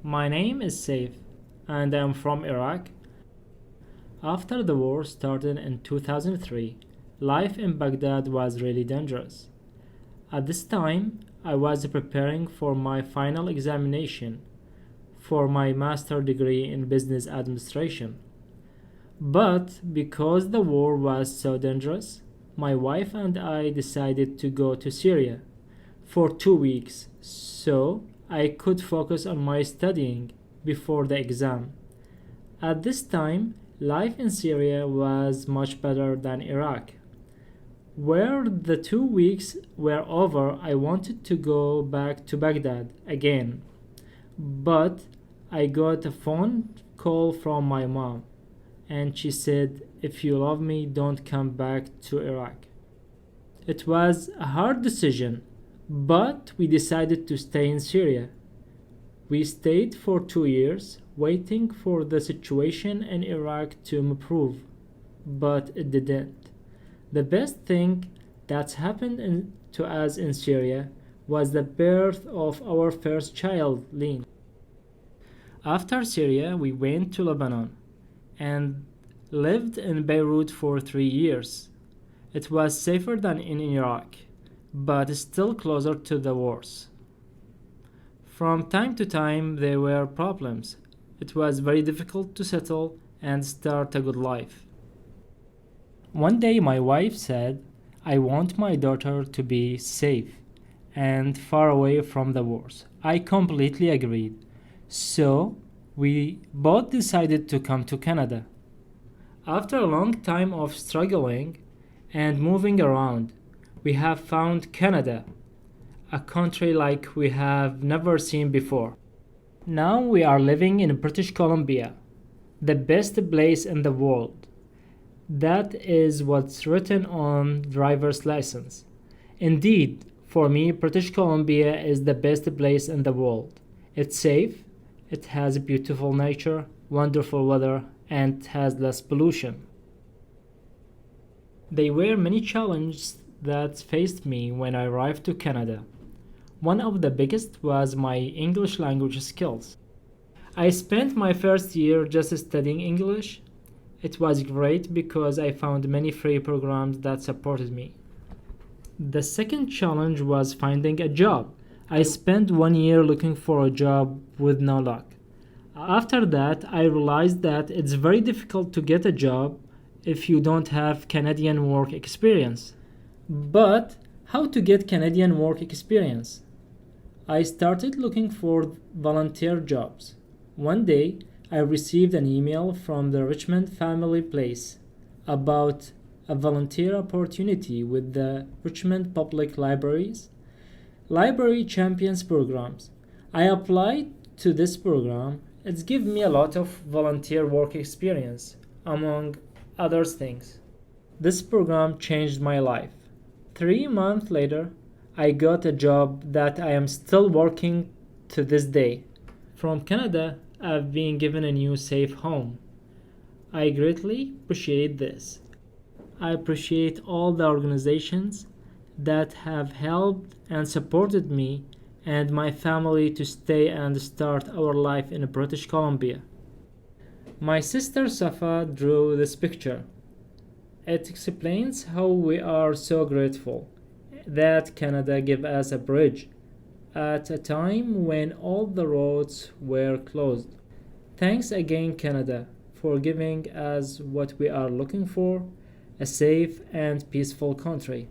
My name is Saif, and I'm from Iraq. After the war started in 2003, life in Baghdad was really dangerous. At this time, I was preparing for my final examination for my master degree in business administration. But because the war was so dangerous, my wife and I decided to go to Syria for 2 weeks so I could focus on my studying before the exam. At this time, life in Syria was much better than Iraq. Where the 2 weeks were over, I wanted to go back to Baghdad again. But I got a phone call from my mom, and she said, "If you love me, don't come back to Iraq." It was a hard decision, but we decided to stay in Syria. We stayed for 2 years, waiting for the situation in Iraq to improve, but it didn't. The best thing that's happened to us in Syria was the birth of our first child, Lynn. After Syria, we went to Lebanon and lived in Beirut for 3 years. It was safer than in Iraq, but still closer to the wars. From time to time, there were problems. It was very difficult to settle and start a good life. One day, my wife said, "I want my daughter to be safe and far away from the wars." I completely agreed. So, we both decided to come to Canada. After a long time of struggling and moving around, we have found Canada, a country like we have never seen before. Now we are living in British Columbia, the best place in the world. That is what's written on driver's license. Indeed, for me, British Columbia is the best place in the world. It's safe, it has beautiful nature, wonderful weather, and has less pollution. There were many challenges that faced me when I arrived to Canada. One of the biggest was my English language skills. I spent my first year just studying English. It was great because I found many free programs that supported me. The second challenge was finding a job. I spent 1 year looking for a job with no luck. After that, I realized that it's very difficult to get a job if you don't have Canadian work experience. But how to get Canadian work experience? I started looking for volunteer jobs. One day, I received an email from the Richmond Family Place about a volunteer opportunity with the Richmond Public Libraries Library Champions programs. I applied to this program. It's given me a lot of volunteer work experience, among other things. This program changed my life. 3 months later, I got a job that I am still working to this day. From Canada, I've been given a new safe home. I greatly appreciate this. I appreciate all the organizations that have helped and supported me and my family to stay and start our life in British Columbia. My sister Safa drew this picture. It explains how we are so grateful that Canada gave us a bridge at a time when all the roads were closed. Thanks again, Canada, for giving us what we are looking for, a safe and peaceful country.